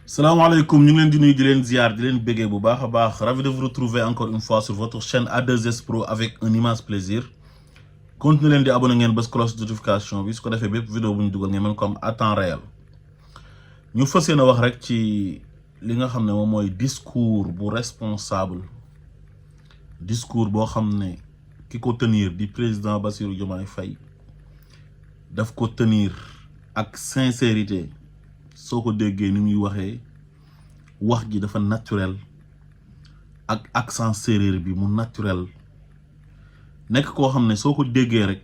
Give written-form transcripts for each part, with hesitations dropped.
Salam alaikum, ñu ngi leen di nuyu di leen ziar di leen béggee bu baax a baax. Ravi de vous retrouver encore une fois sur votre chaîne A2S Pro avec un immense plaisir. Continuez leen di abonné ngeen bës cloche de notification bi su ko defee bépp vidéo bu ñu dugal ngeen mën ko am à temps réel. ñu fas yéene wax rek ci li nga xam ne moom mooy discours bu responsable, discours boo xam ne ki ko tenir di président Bassirou Diomaye Faye daf ko tenir ak sincérité. soo ko déggee ni muy waxee wax ji dafa naturel ak accent séeréer bi mu naturel nekk koo xam ne soo ko déggee rek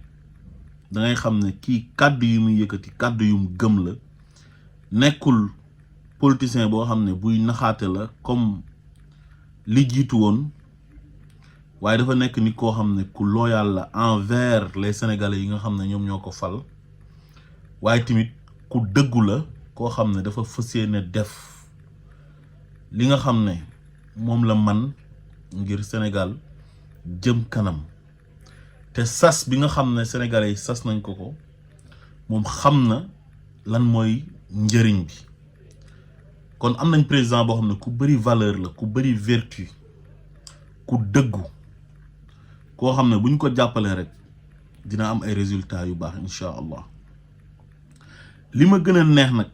da ngay xam ne kii kàddu yu muy yëkkati kàddu yum gëm la, nekkul politicien boo xam ne buy naxaate la comme li jiitu woon, waaye dafa nekk nit koo xam ne ku loyal la envers les sénégalais yi nga xam ne ñoom ñoo ko fal, waaye tamit ku dëggu la koo xam ne dafa fas yéene def li nga xam ne moom la man ngir Sénégal jëm kanam, te sas bi nga xam ne sénégalais yi sas nañ ko ko moom xam na lan mooy njëriñ bi. kon am nañ président boo xam ne ku bëri valeur la, ku bëri vertu, ku dëggu, koo xam ne buñ ko jàppalee rek dina am ay résultats yu baax incha allah. li ma gën a neex nag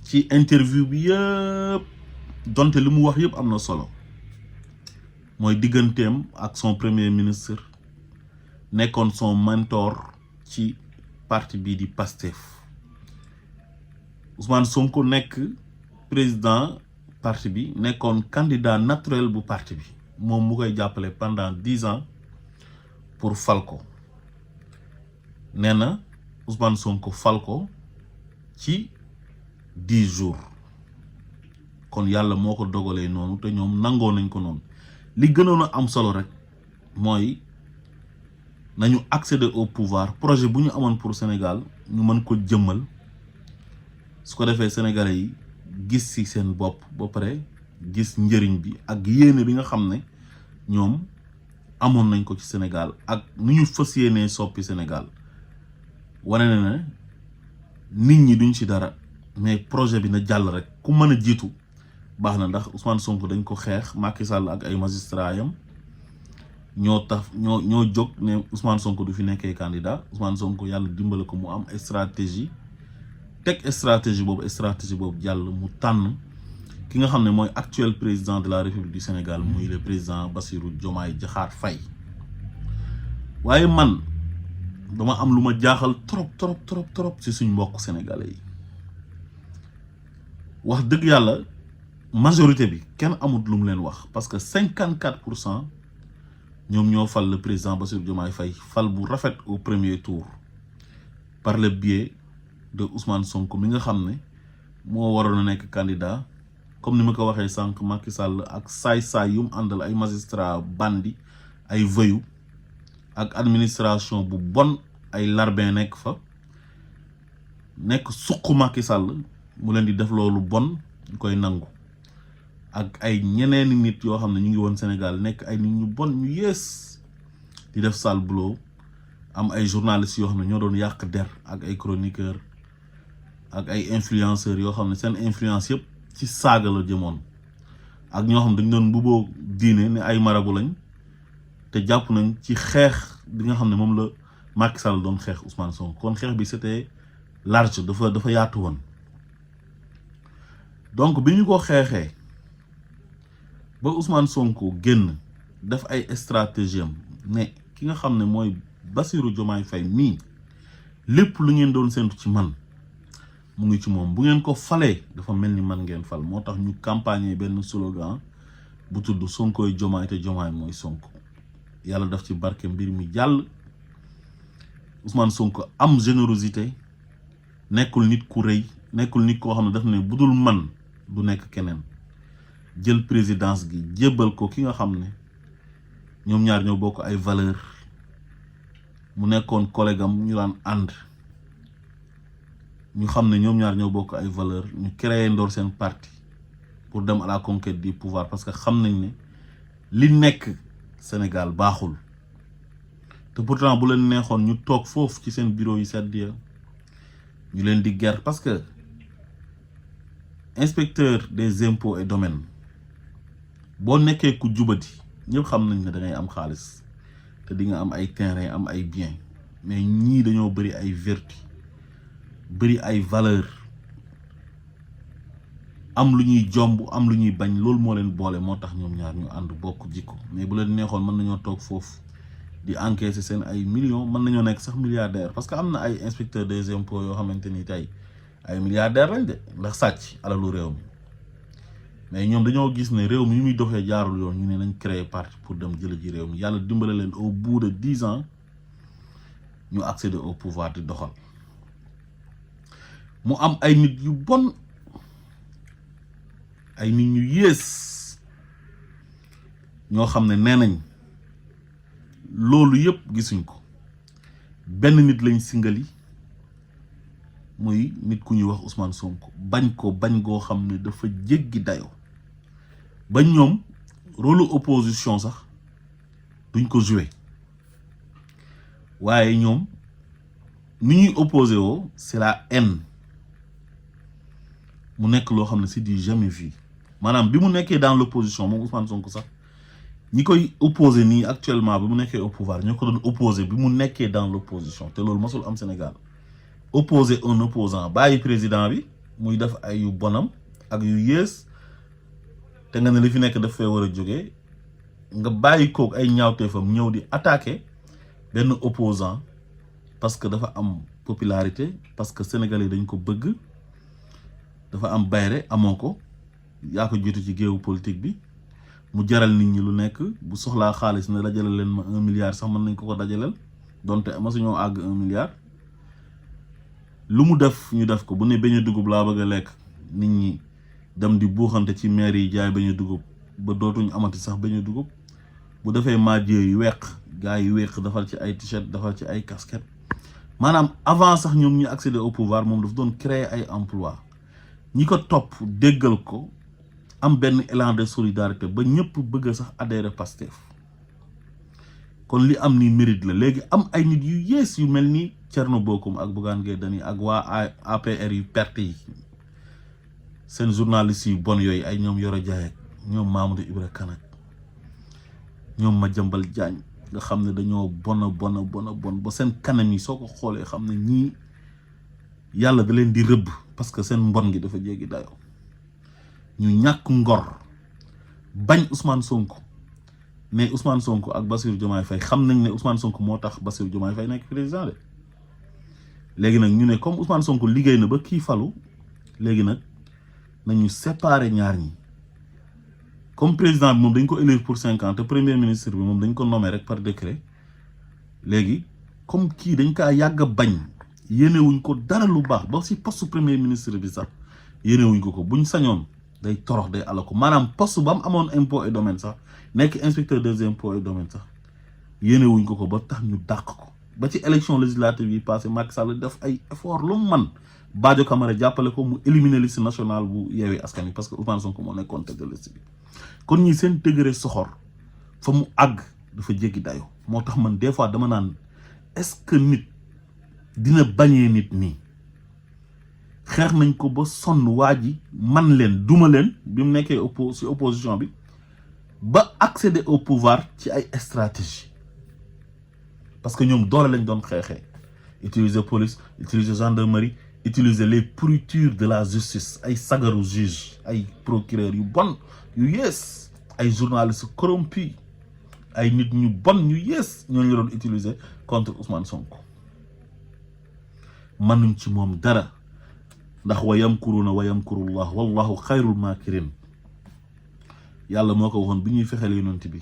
ci interview bi yëpp donte li mu wax yëpp am na solo mooy digganteem ak son premier ministre nekkoon son mentor ci parti bii di Pastef. Ousmane Sonko nekk président parti bi, nekkoon candidat naturel bu parti bi, moom mu koy jàppale pendant 10 ans pour fal ko. nee na Ousmane Sonko fal ko ci 10 jours. kon yàlla moo ko dogalee noonu te ñoom nangoo nañ ko noonu. li gënoon a am solo rek mooy nañu accéder au pouvoir, projet bu ñu amoon pour Sénégal ñu mën ko jëmmal, su ko defee sénégalais yi gis ci seen bopp ba pare gis njëriñ bi ak yéene bi nga xam ne ñoom amoon nañ ko ci Sénégal ak nu ñu fas yéenee soppi Sénégal. wane na ne nit ñi duñ ci dara, mais projet bi na jàll rek, ku mën a jiitu baax na. ndax Ousmane Sonko dañ ko xeex, Macky Sall ak ay magistrats yam ñoo jóg ne Ousmane Sonko du fi nekkee candidat. Ousmane Sonko yàlla dimbale ko mu am stratégie, teg stratégie boobu jàll, mu tànn ki nga xam ne mooy actuel président de la République du Sénégal, muy le président Bassirou Diomaye Diakhar Faye. waaye man dama am lu ma jaaxal trop ci suñ mbokk sénégalais yi. wax dëgg yàlla majorité bi kenn amut lu mu leen wax, parce que 54% ñoom ñoo fal le président Bassirou Diomaye Faye fal bu rafet au premier tour par le biais de Ousmane Sonko mi nga xam ne moo waroon a nekk candidat. comme ni ma ko waxee sànq, Macky Sall ak saay-saay yu mu àndal, ay magistrat bandi, ay voyou ak administration bu bon, ay larbin nekk fa, nekk suq Macky Sall mu leen di def loolu bon ñu koy nangu, ak ay ñeneeni nit yoo xam ne ñu ngi woon Sénégal nekk ay nit ñu bon ñu yées di def sale boulot. am ay journalistes yoo xam ne ñoo doon yàq der, ak ay chroniqueurs ak ay influenceurs yoo xam ne seen influence yëpp ci saaga la jëmoon, ak ñoo xam ne dañ doon mbubboo diine ne ay marabu lañ, te jàpp nañ ci xeex bi nga xam ne moom la Macky Sall doon xeex Ousmane Sonko. kon xeex bi c'était large, dafa yaatu woon. donc bi ñu ko xeexee ba Ousmane Sonko génn def ay stratégie am ne ki nga xam ne mooy Bassirou Diomaye Faye mii, lépp lu ngeen doon séntu ci man mu ngi ci moom, bu ngeen ko falee dafa mel ni man ngeen fal. moo tax ñu campagne benn slogan bu tudd Sonkoy Diomaye te Diomaye mooy Sonko. yàlla daf ci barke, mbir mi jàll. Ousmane Sonko am générosité, nekkul nit ku rëy, nekkul nit koo xam ne daf ne budul man du nekk keneen. jël présidence gi jébbal ko ki nga xam ne ñoom ñaar ñoo bokk ay valeur, mu nekkoon collègue am, ñu daan ànd, ñu xam ne ñoom ñaar ñoo bokk ay valeur, ñu créé ndoor seen parti pour dem à la conquête du pouvoir, parce que xam nañ ne li nekk Sénégal baaxul. te pourtant bu leen neexoon ñu toog foofu ci seen bureau yi sedd ya ñu leen di ger, parce que inspecteur des impôts et domaines boo nekkee ku jubati ñëpp xam nañ ne da ngay am xaalis te di nga am ay terrain am ay bien mais ñii dañoo bëri ay vertu bëri ay valeur am lu ñuy jomb am lu ñuy bañ loolu moo leen boole moo tax ñoom ñaar ñu ànd bokk jikko mais bu leen neexoon mën nañoo toog foofu di encaisser seen ay millions mën nañoo nekk sax milliardaire parce que am na ay inspecteur des impôts yoo xamante ni tey ay milliardaire lañ de ndax sàcc alalu réew mi mais ñoom dañoo gis ne réew mi yu muy doxee jaarul yoon ñu ne nañ créer parti pour dem jële ji réew mi yàlla dimbale leen au bout de 10 ans ñu accéder au pouvoir di doxal mu am ay nit yu bon ay nit ñu yées ñoo xam ne nee nañ loolu yëpp gisuñ ko benn nit lañ singali muy nit ku ñuy wax Ousmane Sonko bañ ko bañ goo xam ne dafa jéggi dayoo ba ñoom rôle opposition sax duñ ko jouer waaye ñoom ni ñuy opposé woo c'est la haine mu nekk loo xam ne c'est du jamais vu maanaam bi mu nekkee dans l'opposition moom Ousmane Sonko sax ñi koy opposé nii actuellement bi mu nekkee au pouvoir ñoo ko doon opposé bi mu nekkee dans l'opposition te loolu mosul am Sénégal opposer un opposant bàyyi président bi muy def ay yu bonam ak yu yées te nga ne li fi nekk daf fee war a jógee nga bàyyi kook ay ñaawteefam ñëw di attaquer benn opposant parce que dafa am popularité parce que Sénégalais dañ ko bëgg dafa am bayre amoo ko yaa ko jiitu ci géewu politique bi mu jaral nit ñi lu nekk bu soxlaa xaalis ne dajale leen ma 1 milliard sax mën nañ ko dajaleel donte masuñoo àgg 1 milliard lu mu def ñu def ko bu ne beñu dugub laa bëgg a lekk nit ñi dem di buuxante ci maire yi jaay beñu dugub ba dootuñ amati sax beñu dugub bu defee maajee yu weq gars yi weq dafal ci ay t-shirt dafal ci ay casquette maanaam avant sax ñoom ñu accéder au pouvoir moom dafa doon créer ay emploi ñi ko topp déggal ko am benn élan de solidarité ba ñëpp bëgg sax adhérer Pastef kon li am ni mérite la léegi am ay nit yu yees yu mel ni Thierno Bocoum ak Bougane Gueye Dany ak waa APR yu perte yi seen journalistes yu bon yooyu ay ñoom Yoro Dia ak ñoom Mamadou Ibra Kane ak ñoom Madiambal Diagne nga xam ne dañoo bon ba seen kanam yi soo ko xoolee xam ne ñii yàlla da leen di rëbb parce que seen mbon gi dafa jéggi dayoo ñu ñàkk ngor bañ Ousmane Sonko mais Ousmane Sonko ak Bassirou Diomaye Faye xam nañ ne Ousmane Sonko moo tax Bassirou Diomaye Faye nekk président de léegi nag ñu ne comme Ousmane Sonko liggéey na ba kii falu léegi nag nañu séparer ñaar ñi comme président bi moom dañ ko élire pour 5 ans te premier ministre bi moom dañ ko nommé rek par décret léegi comme kii dañ kaa yàgg a bañ yéenewuñ ko dara lu baax ba si poste premier ministre bi sax yéenewuñ ko buñ sañoon day torox day ala ko maanaam poste ba mu amoon impôt et domaine sax nekk inspecteur des impôts et domaine sax yéenewuñ ko ba tax ñu dàq ko ba ci élection législative yi passé Macky Sall def ay effort lu mu man Badio Camara jàppale ko mu éliminer liste nationale bu Yewwi Askan Wi parce que Ousmane Sonko moo nekkoon tête de liste bi kon ñi seen degré soxor fa mu àgg dafa jéggi dayo moo tax man des fois dama naan est-ce que nit dina bañee nit nii xeex nañ ko ba sonn waa ji man leen duma leen bi mu nekkee ci opposition bi ba accéder au pouvoir ci ay stratégie parce que ñoom doole lañ doon xeexee utiliser police utiliser gendarmerie utiliser les pourritures de la justice ay sagaru juge ay procureur yu bon yu yees ay journalistes corrompus ay nit ñu bon ñu yees ñooñu doon utiliser contre Ousmane Sonko mënuñ ci moom dara ndax wa yamkuruna wa yamkurullah wallahu xayrul makirin yàlla moo ko waxoon bi ñuy fexeel yonent bi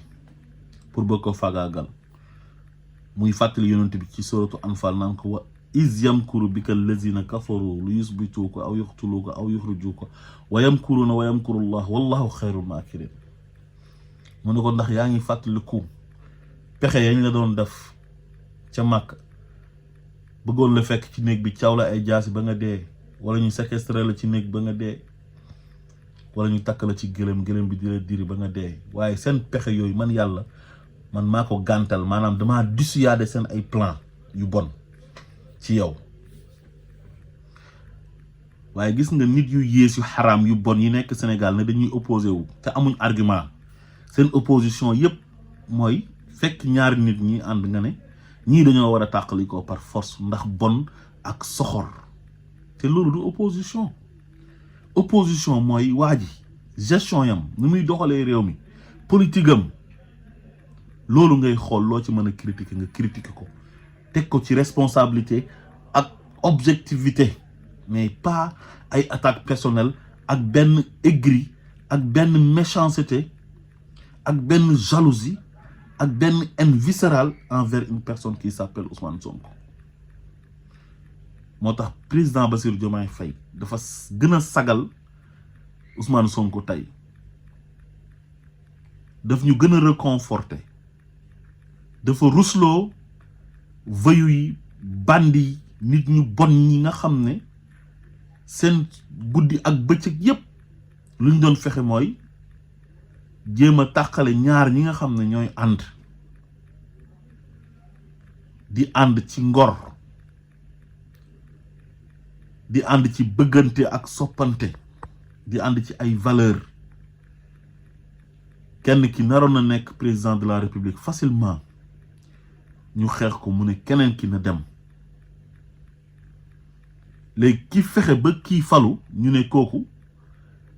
pour bëgg ko fagaagal muy fàttali yonent bi ci suratu Anfal naan ko wa iz yamkuru bika allazina kafaru lu yusbituuka aw yuqtuluuka aw yuxrijuuka wa yamkuruna wa yamkurullah wallahu xayrul makirin mu ne ko ndax yaa ngi fàttaliku pexe yañ la doon def ca Màkk bëggoon la fekk ci néeg bi caaw la ay jaasi ba nga dee wala ñu séquestré la ci néeg ba nga dee wala ñu takk la ci gëlëm bi di la diri ba nga dee waaye seen pexe yooyu man yàlla man maa ko gàntal maanaam damaa dissuader seen ay plan yu bon ci yow waaye gis nga nit yu yées yu xaraam yu bon yi nekk Sénégal ne dañuy opposé wu te amuñ argument seen opposition yépp mooy fekk ñaari nit ñi ànd nga ne ñii dañoo war a tàqali ko par force ndax bon ak soxor te loolu du opposition. Opposition mooy waa ji gestion yam ni muy doxalee réew mi politique am loolu ngay xool loo ci mën a critiquer nga critiquer ko teg ko ci responsabilité ak objectivité mais pas ay attaque personnelle ak benn aigri ak benn méchanceté ak benn jalousie ak benn haine viscérale envers une personne qui s'appelle Ousmane Sonko. moo tax président Bassirou Diomaye Faye dafa gën a sagal Ousmane Sonko tey daf ñu gën a réconforter dafa rusloo voyou yi bandi yi nit ñu bon ñi nga xam ne seen guddi ak bëccëg yépp lu ñu doon fexe mooy jéem a tàqale ñaar ñi nga xam ne ñooy ànd di ànd ci ngor di ànd ci bëggante ak soppante di ànd ci ay valeur kenn ki naroon na nekk président de la république facilement ñu xeex ko mu ne keneen ki na dem léegi ki fexe ba kii falu ñu ne kooku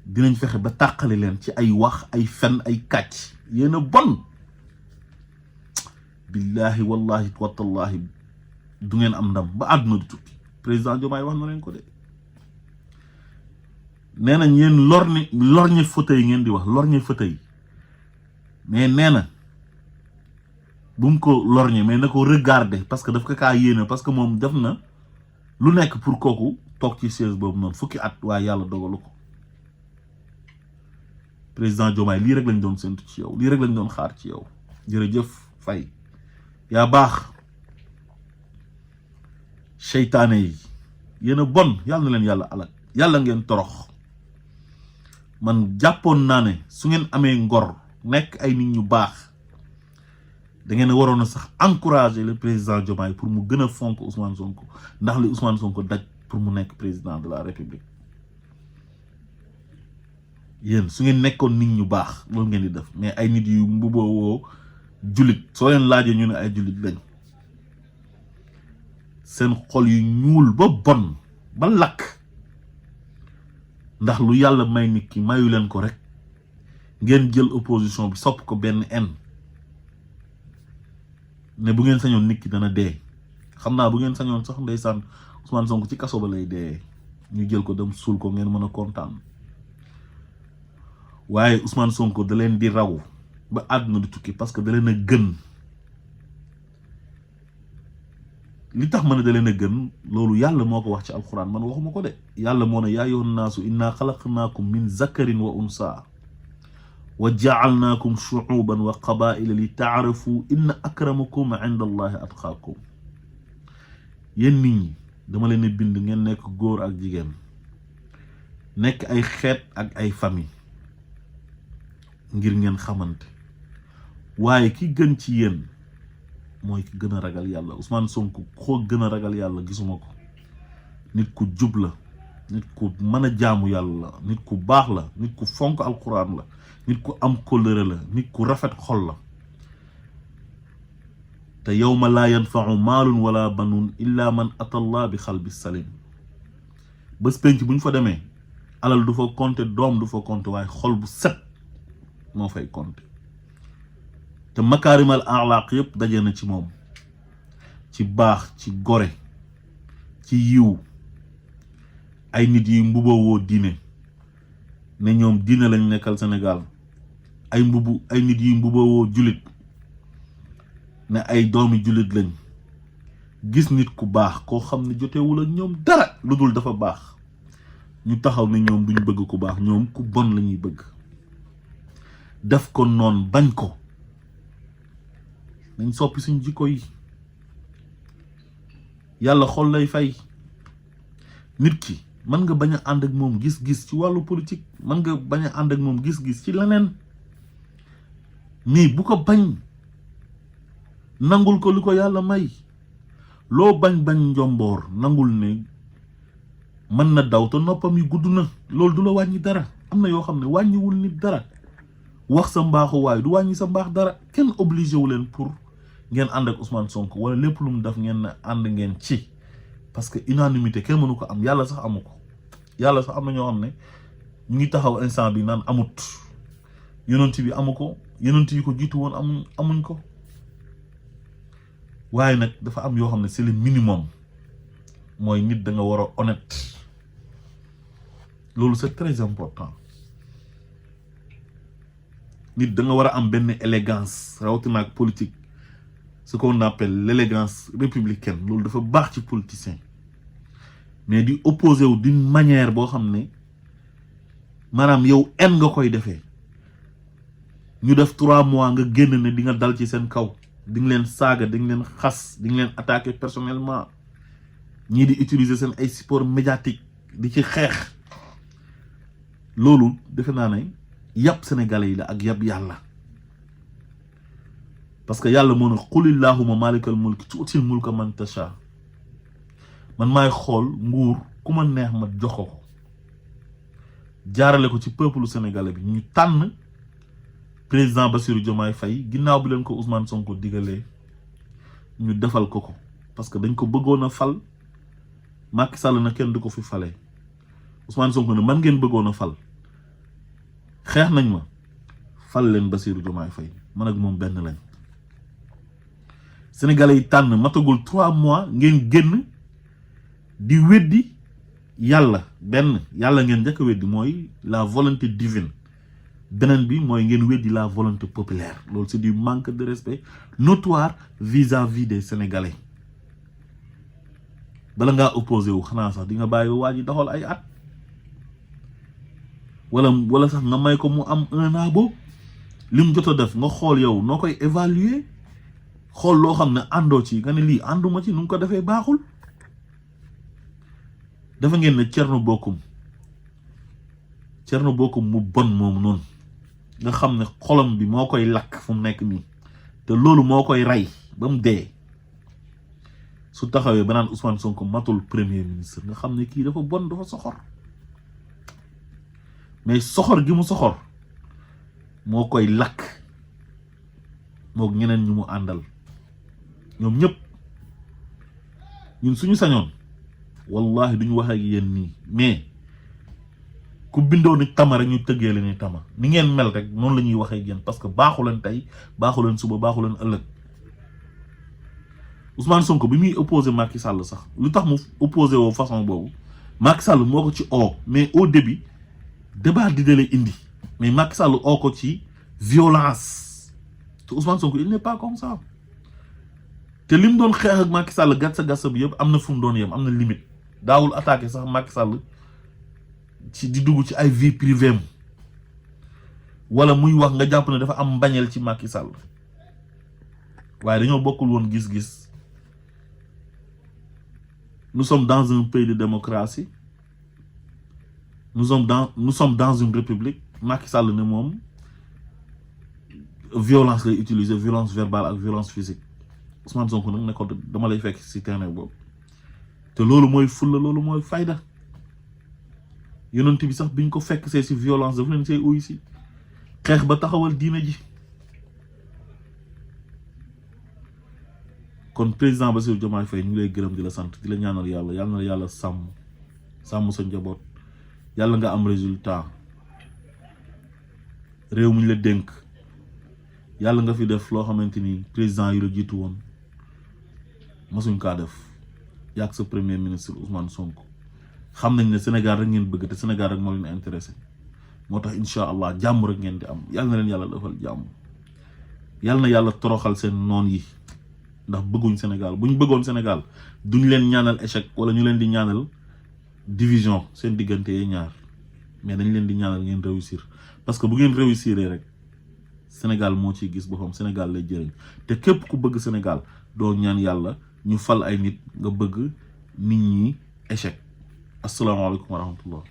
dinañ fexe ba tàqale leen ci ay wax ay fen ay kàcc yéen a bon billahi wallahi watallahi du ngeen am ndam ba àdduna du tukki président Diomaye wax na leen ko de nee nañ yéen lorñe fauteuil ngeen di wax lorñe fauteuil mais nee na bu mu ko lorñe mais na ko regarder parce que daf ko kaa yéene parce que moom def na lu nekk pour kooku toog ci siège boobu noonu fukki at waaye yàlla dogalu ko président Diomaye lii rek lañ doon séntu ci yow lii rek lañ doon xaar ci yow jërëjëf Faye yaa baax seytaane yi yéen a bon yàlla na leen yàlla alak yàlla ngeen torox man jàppoon naa ne su ngeen amee ngor nekk ay nit ñu baax da ngeen a waroon a sax encourager le président Diomaye pour mu gën a fonk Ousmane Sonko ndax li Ousmane Sonko daj pour mu nekk président de la république yéen su ngeen nekkoon nit ñu baax loolu ngeen di def mais ay nit yu mbubboo jullit soo leen laajee ñu ne ay jullit lañ seen xol yu ñuul ba bon ba lakk ndax lu yàlla may nit ki mayu leen ko rek ngeen jël opposition bi sopp ko benn en ne bu ngeen sañoon nit ki dana dee xam naa bu ngeen sañoon sax ndeysaan Ousmane Sonko ci kaso ba lay dee ñu jël ko dem suul ko ngeen mën a kontaan waaye Ousmane Sonko da leen di raw ba àdduna di tukki parce que da leen a gën li tax ma ne da leen a gën loolu yàlla moo ko wax ci alxuraan man waxuma ko de yàlla moo ne yaa ayyuhan naasu inna xalaqnaakum min zakarin wa unsa wa ja'alnaakum shu'uban wa qabaa'ila li ta'arafu inna akramakum 'inda allahi atqaakum yéen nit ñi dama leen a bind ngeen nekk góor ak jigéen nekk ay xeet ak ay famille ngir ngeen xamante waaye ki gën ci yéen mooy ki gën a ragal yàlla Ousmane Sonko koo gën a ragal yàlla gisuma ko nit ku jub la nit ku mën a jaamu yàlla la nit ku baax la nit ku fonk alquran la nit ku am kóllëre la nit ku rafet xol la te yawma laa yanfa'u maalun wala banuun illa man ata Allah bi xalbi salim bés penc bu ñu fa demee alal du fa compter doom du fa compter waaye xol bu set moo fay compter te makaarimal axlaaq yëpp daje na ci moom ci baax ci gore ci yiw ay nit yi mbubawoo diine ne ñoom diine lañ nekkal Sénégal ay nit yi mbubawoo jullit ne ay doomi jullit lañ gis nit ku baax koo xam ne jotewul ak ñoom dara lu dul dafa baax ñu taxaw ne ñoom duñ bëgg ku baax ñoom ku bon la ñuy bëgg def ko noon bañ ko nañ soppi suñ jikko yi yàlla xol lay fay nit ki mën nga bañ a ànd ak moom gis-gis ci wàllu politique mën nga bañ a ànd ak moom gis-gis ci leneen mais bu ko bañ nangul ko li ko yàlla may loo bañ njomboor nangul ne mën na daw te noppam yi gudd na loolu du la wàññi dara. am na yoo xam ne wàññiwul nit dara wax sa mbaaxu waaye du wàññi sa mbaax dara. kenn obligé wu leen pour ngeen ànd ak Ousmane Sonko wala lépp lu mu def ngeen na ànd ngeen ci, parce que unanimité kenn mënu ko am. yàlla sax amu ko. yàlla sax am na ñoo xam ne ñu ngi taxaw instant bi naan amut. yonent bi amu ko, yonent yi ko jiitu woon amuñ ko. waaye nag dafa am yoo xam ne c'est le minimum. mooy nit da nga war a honnête. loolu c'est très important. nit da nga war a am benn élégance rawatina ak politique, ce qu'on appelle l'élégance républicaine. loolu dafa baax ci politicien. mais di opposé wu d'une manière boo xam ne maanaam yow en nga koy defee. ñu def 3 mois nga génn ne di nga dal ci seen kaw, di nga leen saaga, di nga leen xas, di nga leen attaquer personnellement, ñii di utiliser seen ay support médiatique di ci xeex. loolu defe naa ne yàpp sénégalais yi la ak yàpp yàlla. parce que yàlla moo ne qulillahumma malikal mulki tuutil mulka man tasha. man maay xool nguur ku ma neex ma jox ko jaarale ko ci peuple sénégalais bi. ñu tànn président Bassirou Diomaye Faye ginnaaw bi leen ko Ousmane Sonko digalee ñu defal ko parce que dañ ko bëggoon a fal. Macky Sall na kenn du ko fi fale. Ousmane Sonko ne man ngeen bëggoon a fal, xeex nañ ma, fal leen Bassirou Diomaye Faye. man ak moom benn lañ. sénégalais yi tànn matagul 3 mois ngeen génn di weddi yàlla. benn yàlla ngeen njëkk a weddi mooy la volonté divine. beneen bi mooy ngeen weddi la volonté populaire. loolu c'est du manque de respect notoire vis-à-vis des sénégalais. bala ngaa opposé wu xanaa sax di nga bàyyi waa ji doxal ay at, wala sax nga may ko mu am 1 an boobu lim jot a def nga xool yow noo koy évaluer. xool loo xam ne àndoo ci nga ne lii ànduma ci nu mu ko defee baaxul. dafa ngeen ne Thierno Bocoum mu bon moom noonu nga xam ne xolam bi moo koy lakk fu mu nekk nii, te loolu moo koy rey ba mu dee. su taxawee ba naan Ousmane Sonko matul premier ministre nga xam ne kii dafa bon, dafa soxor. mais soxor gi mu soxor moo koy lakk moog ñeneen ñu mu àndal. ñoom ñëpp ñun suñu sañoon wallahi duñu wax ak yéen nii, mais ku bindoo ni tama rek ñu tëggee leen ni tama. ni ngeen mel rek noonu la ñuy waxee ak yéen, parce que baaxu leen tey, baaxu leen suba, baaxu leen ëllëg. Ousmane Sonko bi muy opposé Macky Sall sax lu tax mu opposé woo façon boobu, Macky Sall moo ko ci mais au début débat di lay indi, mais Macky Sall ko ci violence. te Ousmane Sonko il n'est pas comme ça. te lim doon xeex ak Macky Sall gàtsa bi yëpp am na fu mu doon yem, am na limite. daawul attaqué sax Macky Sall ci di dugg ci ay vie privée am wala muy wax nga jàpp ne dafa am mbañeel ci Macky Sall. waaye dañoo bokkul woon gis-gis. nous sommes dans un pays de démocratie. nous sommes dans une république. Macky Sall ne moom violence lay utiliser, violence verbale ak violence physique. Ousmane Sonko nag ne ko dama lay fekk ci terrain boobu. te loolu mooy fulla, loolu mooy fayda. yonent bi sax biñ ko fekk see ci violence daf leen say uy si xeex ba taxawal diine ji. kon président Bassirou Diomaye Faye ñu lay gërëm di la sant di la ñaanal yàlla, yàlla na yàlla sàmm sa njaboot, yàlla nga am résultat. réew mi ñu la dénk yàlla nga fi def loo xamante ni président yi la jiitu woon masuñ kaa def. yàgg sa premier ministre Ousmane Sonko xam nañ ne Sénégal rek ngeen bëgg te Sénégal rek moo leen intéressé. moo tax incha allah jàmm rek ngeen di am. yàlla na leen yàlla defal jàmm. yàlla na yàlla toroxal seen noon yi. ndax bëgguñ Sénégal bu ñu bëggoon Sénégal duñ leen ñaanal échec wala ñu leen di ñaanal division seen diggante yi ñaar, mais dañ leen di ñaanal ngeen réussir. parce que bu ngeen réussir rek Sénégal moo ciy gis boppam, Sénégal lay jëriñ. te képp ku bëgg Sénégal doo ñaan yàlla ñu fal ay nit nga bëgg nit ñi échec. asalaamaaleykum wa rahmatullah.